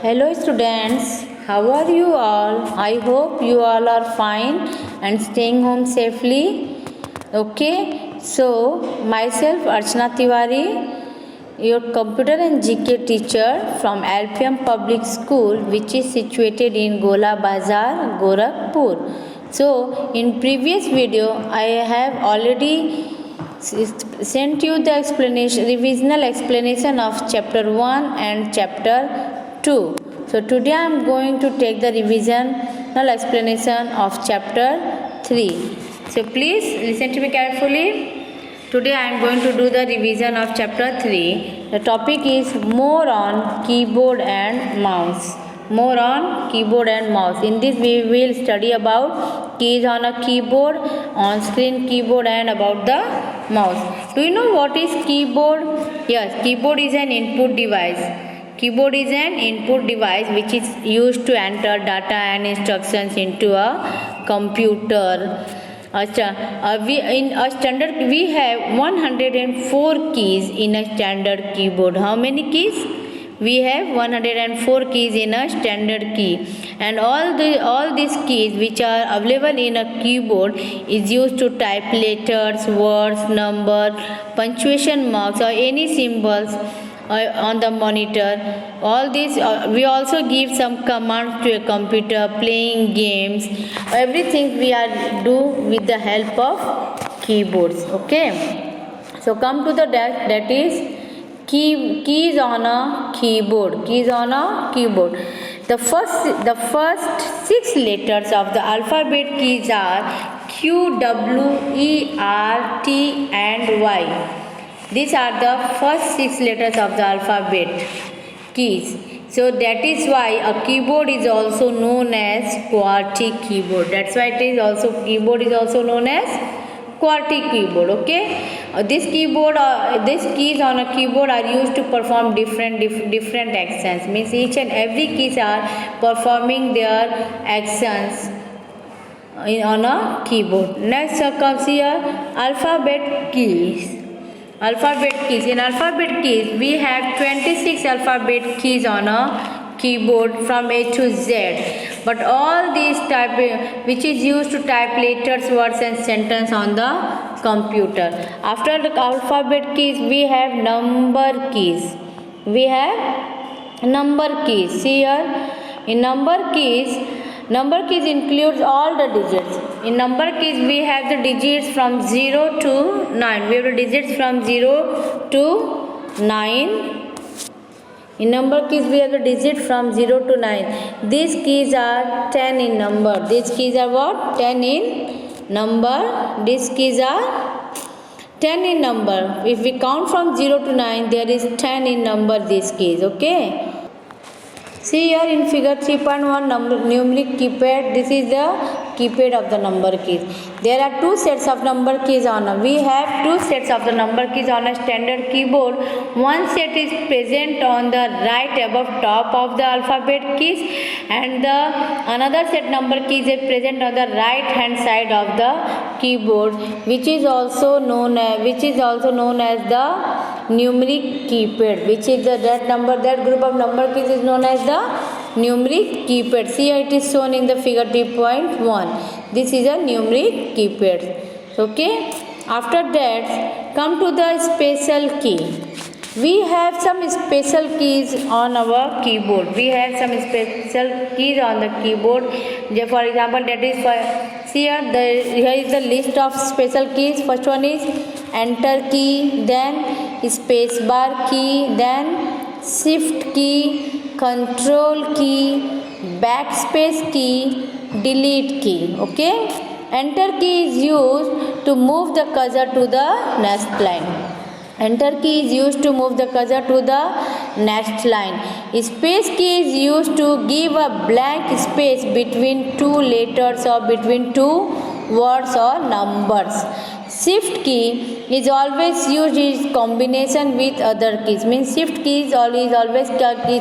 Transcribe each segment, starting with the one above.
Hello students, how are you all? I hope you all are fine and staying home safely. Okay, so myself Archana Tiwari, your computer and GK teacher from LPM Public School, which is situated in Gola Bazar, Gorakhpur. So in previous video I have already sent you the revisional explanation of chapter 1 and chapter 2. So today I am going to take the revisional explanation of chapter 3. So please listen to me carefully. Today I am going to do the revision of chapter 3. The topic is more on keyboard and mouse. More on keyboard and mouse. In this we will study about keys on a keyboard, on screen keyboard, and about the mouse. Do you know what is keyboard? Yes, keyboard is an input device. Keyboard is an input device which is used to enter data and instructions into a computer. In a standard we have 104 keys in a standard keyboard. How many keys? We have 104 keys in a standard key, and all these keys which are available in a keyboard is used to type letters, words, number, punctuation marks, or any symbols on the monitor. All these we also give some commands to a computer, playing games, everything we are do with the help of keyboards. Okay, so come to the that is keys on a keyboard. Keys on a keyboard. The first 6 letters of the alphabet keys are Q, W, E, R, T, and Y. These are the first 6 letters of the alphabet keys. So that is why a keyboard is also known as QWERTY keyboard. That's why keyboard is also known as QWERTY keyboard. Okay, this keys on a keyboard are used to perform different actions. Means each and every keys are performing their actions on a keyboard. Next comes here alphabet keys. Alphabet keys. In alphabet keys we have 26 alphabet keys on a keyboard from A to Z. But all these type which is used to type letters, words, and sentence on the computer. After the alphabet keys we have number keys. We have number keys. See here, in number keys includes all the digits. In number keys we have the digits from 0 to 9. We have the digits from 0 to 9. In number keys we have the digit from 0 to 9. These keys are 10 in number. These keys are what? 10 in number. These keys are 10 in number. If we count from 0 to 9, there is 10 in number these keys. Okay. See here in figure 3.1 numeric keypad. This is the keypad of the number keys. There are 2 sets of number keys on. We have 2 sets of the number keys on a standard keyboard. One set is present on the right above top of the alphabet keys, and the another set number keys is present on the right hand side of the keyboard, which is also known as the numeric keypad. Which is that group of number keys is known as the numeric keypad. See, it is shown in the figure 3.1. This is a numeric keypad. Okay. After that, come to the special key. We have some special keys on our keyboard. We have some special keys on the keyboard. For example, that is here is the list of special keys. First one is enter key, then space bar key, then shift key, control key, backspace key, delete key. Okay, enter key is used to move the cursor to the next line. Enter key is used to move the cursor to the next line. Space key is used to give a blank space between 2 letters or between 2 words or numbers. Shift key is always used in combination with other keys. Means shift key is always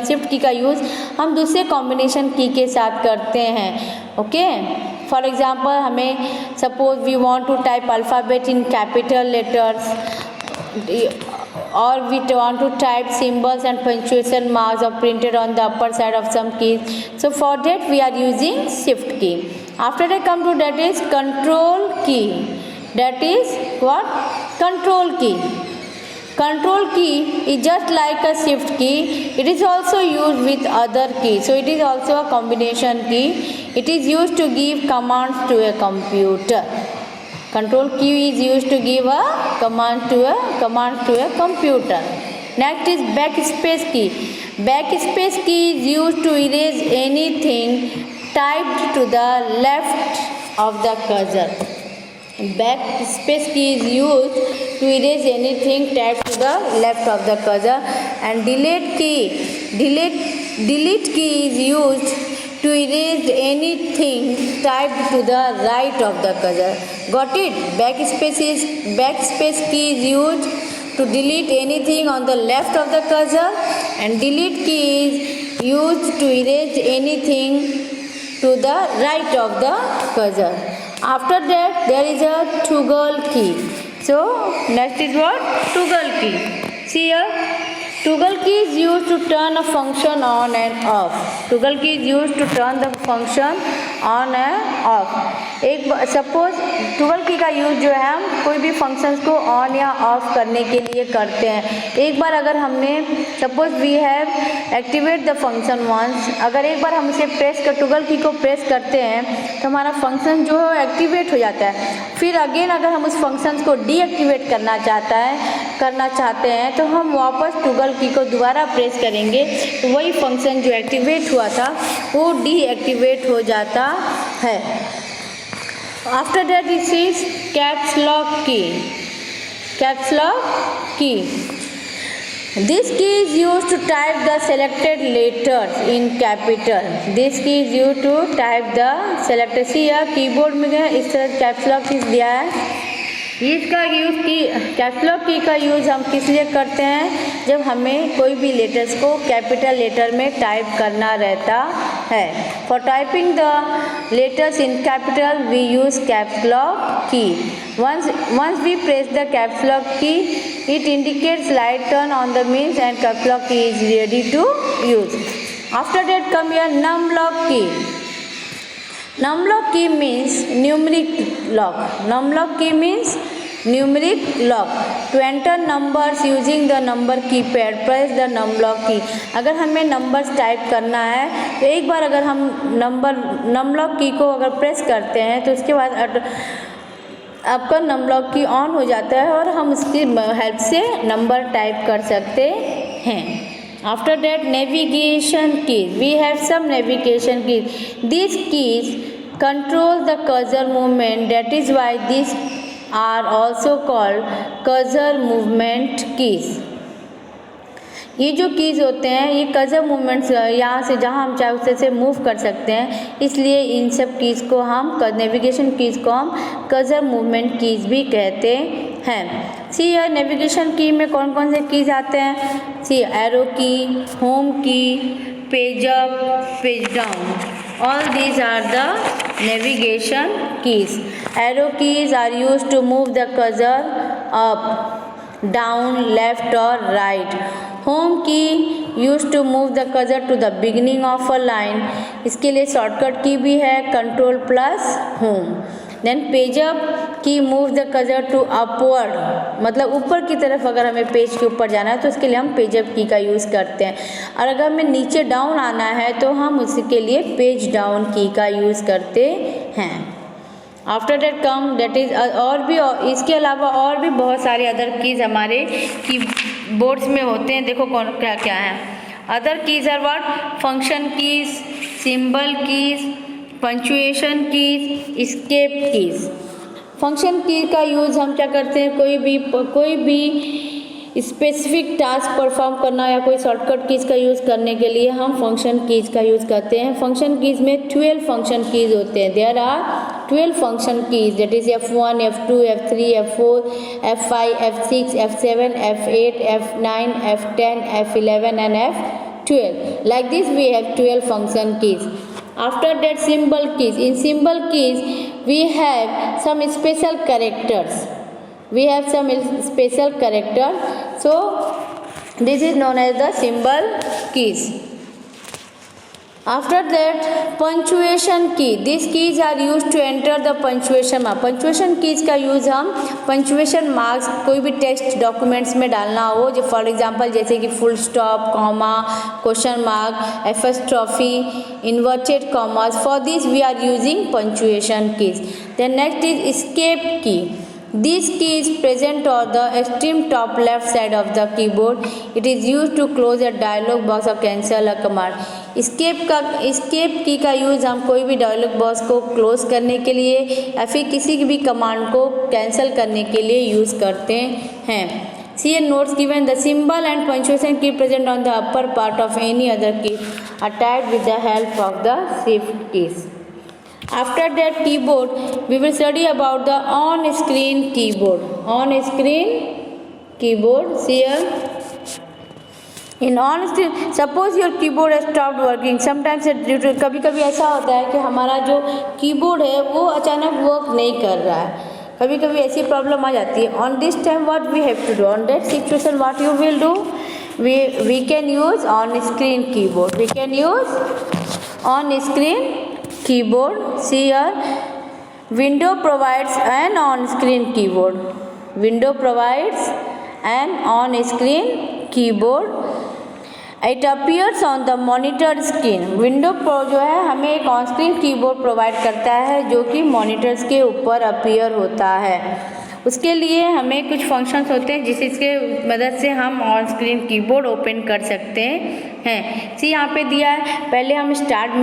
shift key का use हम दूसरे combination key के साथ करते हैं. Okay. For example, suppose we want to type alphabet in capital letters. or we want to type symbols and punctuation marks or printed on the upper side of some keys. So for that we are using shift key. After that come to that is control key. That is what? Control key. Control key is just like a shift key. It is also used with other keys. So it is also a combination key. It is used to give commands to a computer. Control key is used to give a command to a computer. Next is backspace key. Backspace key is used to erase anything typed to the left of the cursor. Backspace key is used to erase anything typed to the left of the cursor. And delete key is used to erase anything typed to the right of the cursor. Got it? Backspace key is used to delete anything on the left of the cursor, and delete key is used to erase anything to the right of the cursor. After that there is a toggle key. So next is what? Toggle key. See here, toggle key is used to turn a function on and off. Toggle key is used to turn the function on and off. एक suppose toggle की का use जो है हम कोई भी functions को on या ऑफ करने के लिए करते हैं. एक बार अगर हमने suppose we have activate the function once, अगर एक बार हम उसे प्रेस कर टॉगल की को प्रेस करते हैं तो हमारा फंक्शन जो है एक्टिवेट हो जाता है. फिर अगेन अगर हम उस फंक्शन को डीएक्टिवेट करना चाहते हैं तो हम वापस टॉगल की को दोबारा प्रेस करेंगे तो वही फंक्शन जो एक्टिवेट हुआ था वो डीएक्टिवेट हो जाता है. After that this is caps lock key. Caps lock key. This key is used to type the selected letters in capital. This key is used to type the selected. See यहाँ keyboard में इस तरह caps lock की दिया है. इसका use caps lock की का यूज़ हम किस लिए करते हैं? जब हमें कोई भी लेटर्स को कैपिटल लेटर में टाइप करना रहता है. For typing the letters in capital V use caps lock की. once we press the caps lock key, it indicates light turn on the means and caps lock key is ready to use. After that come your num lock key. Num lock key means numeric lock. Num lock key means numeric lock. To enter numbers using the number keypad, press the num lock key. अगर हमें numbers type करना है तो एक बार अगर हम num lock की को अगर प्रेस करते हैं तो उसके बाद आपका नम लॉक की ऑन हो जाता है और हम उसकी हेल्प से नंबर टाइप कर सकते हैं. After that navigation keys. We have some navigation keys. These keys control the cursor movement. That is why these are also called cursor movement keys. ये जो कीज़ होते हैं ये कर्सर मूवमेंट्स यहाँ से जहाँ हम चाहे उससे से मूव कर सकते हैं, इसलिए इन सब कीज़ को हम नेविगेशन कीज़ को हम कर्सर मूवमेंट कीज़ भी कहते हैं. सी यार नेविगेशन की में कौन कौन से कीज़ आते हैं? सी एरो की, होम की, page up, page down. All these are the navigation keys. Arrow keys are used to move the cursor up, down, left or right. Home key used to move the cursor to the beginning of a line. इसके लिए shortcut key भी है control plus home. Then page up key move the cursor to upward, मतलब ऊपर की तरफ अगर हमें पेज के ऊपर जाना है तो उसके लिए हम पेज अप की का यूज़ करते हैं. और अगर हमें नीचे डाउन आना है तो हम उसके लिए पेज डाउन की का यूज़ करते हैं. After date come that is और भी इसके अलावा और भी बहुत सारे अदर कीज़ हमारे कीबोर्ड्स में होते हैं. देखो कौन क्या क्या है. Other keys are what? Function keys, symbol keys, punctuation keys, escape keys. Function key का यूज़ हम क्या करते हैं? कोई भी स्पेसिफिक टास्क परफॉर्म करना या कोई शॉर्टकट कीज़ का यूज़ करने के लिए हम फंक्शन कीज़ का यूज़ करते हैं. फंक्शन कीज़ में 12 फंक्शन कीज़ होते हैं. There are 12 function keys, that is F1, F2, F3, F4, F5, F6, F7, F8, F9, F10, F11 and F12. Like this we have 12 function keys. After that symbol keys. In symbol keys we have some special characters. So this is known as the symbol keys. After that, punctuation key. These keys are used to enter the punctuation mark. punctuation keys का use हम punctuation marks कोई भी text documents में डालना हो, जो for example जैसे कि full stop, comma, question mark, apostrophe, inverted commas. For this we are using punctuation keys. Then next is escape key. This key is present on the extreme top left side of the keyboard. It is used to close a dialog box or cancel a command. escape key का use हम कोई भी dialogue box को close करने के लिए या फिर किसी भी कमांड को कैंसिल करने के लिए यूज़ करते हैं. See a notes given. The symbol and punctuation key present on the upper part of any other key are typed with the help of the shift keys. After that keyboard, we will study about the on-screen keyboard. On-screen keyboard. See here. In on-screen, suppose your keyboard has stopped working. Sometimes कभी कभी ऐसा होता है कि हमारा जो keyboard है वो अचानक वर्क नहीं कर रहा है. कभी कभी ऐसी प्रॉब्लम आ जाती है. On this time what we have to do? On that situation what you will do? We can use on-screen keyboard. We can use on-screen keyboard. See here, window provides an on-screen keyboard. Window provides an on-screen keyboard. It appears on the monitor screen. Window pro जो है हमें एक on screen keyboard provide करता है जो कि monitors के ऊपर अपीयर होता है. उसके लिए हमें कुछ फंक्शंस होते हैं जिसके मदद से हम ऑन स्क्रीन कीबोर्ड ओपन कर सकते हैं. सी यहाँ पे दिया है. पहले हम स्टार्ट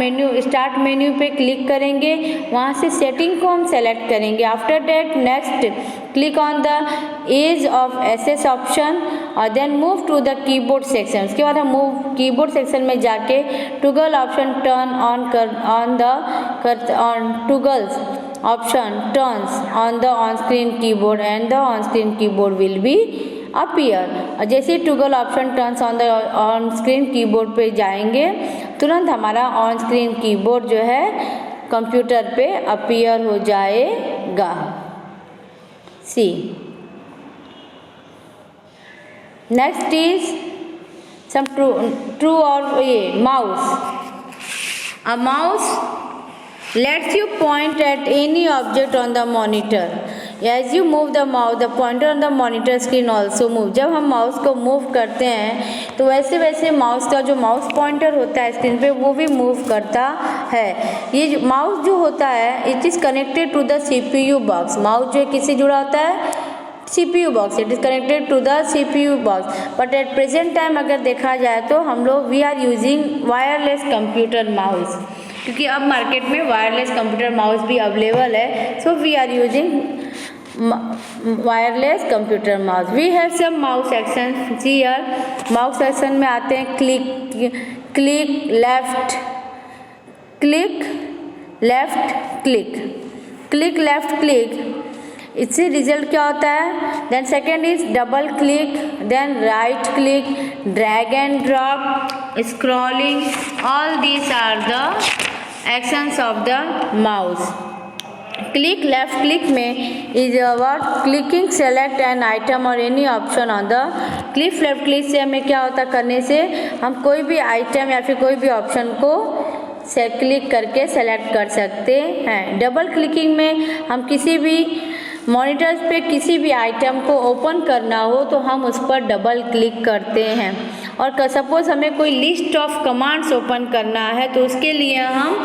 मेन्यू पे क्लिक करेंगे. वहाँ से सेटिंग को हम सेलेक्ट करेंगे. After that next click on the ease of access option और then move to the keyboard section. उसके बाद हम मूव कीबोर्ड सेक्शन में जाके toggle option turn on toggles option turns on the on screen keyboard and the on screen keyboard will be appear. और जैसे toggle option turns on the on screen keyboard पे जाएंगे तुरंत हमारा on screen keyboard जो है computer पे appear हो जाएगा. सी नेक्स्ट इज सम ट्रू और ये mouse. A mouse lets you point at any object on the monitor. As you move the mouse, the pointer on the monitor screen also move. जब हम mouse को move करते हैं तो वैसे वैसे माउस का जो माउस पॉइंटर होता है स्क्रीन पे वो भी मूव करता है. ये माउस जो होता है it is connected to the CPU box. Mouse जो है किससे जुड़ा होता है? CPU box. It is connected to the CPU box. But at present time अगर देखा जाए तो हम लोग we are using wireless computer mouse, क्योंकि अब मार्केट में वायरलेस कंप्यूटर माउस भी अवेलेबल है. So we are using wireless computer mouse. We have some mouse action. See here mouse action में आते हैं क्लिक लेफ्ट क्लिक. इससे रिजल्ट क्या होता है? Then second is double click, then right click, drag and drop, scrolling. All these are the actions of the mouse. Click left click में is about clicking select an item और any option on the. Click left click से हमें क्या होता करने से हम कोई भी आइटम या फिर कोई भी ऑप्शन को से क्लिक करके सेलेक्ट कर सकते हैं. डबल क्लिकिंग में हम किसी भी मॉनिटर्स पे किसी भी आइटम को ओपन करना हो तो हम उस पर डबल क्लिक करते हैं. और सपोज हमें कोई लिस्ट ऑफ कमांड्स ओपन करना है तो उसके लिए हम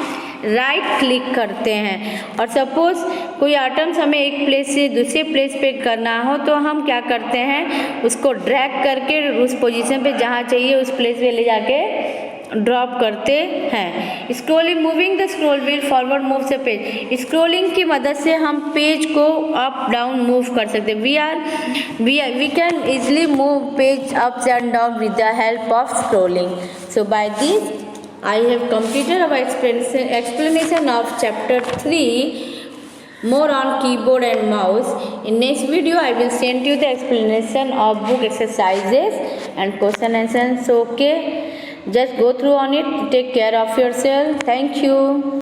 राइट क्लिक करते हैं. और सपोज कोई आइटम्स हमें एक प्लेस से दूसरे प्लेस पे करना हो तो हम क्या करते हैं उसको ड्रैग करके उस पोजीशन पे जहाँ चाहिए उस प्लेस पे ले जाके ड्रॉप करते हैं. Scrolling moving the scroll wheel forward move से पेज. स्क्रॉलिंग की मदद से हम पेज को अप डाउन मूव कर सकते हैं. We can easily move page up and down with the help of scrolling. So by this I have completed our explanation of chapter 3 more on keyboard and mouse. In next video I will send you the explanation of book exercises and question answers. So okay, just go through on it. Take care of yourself. Thank you.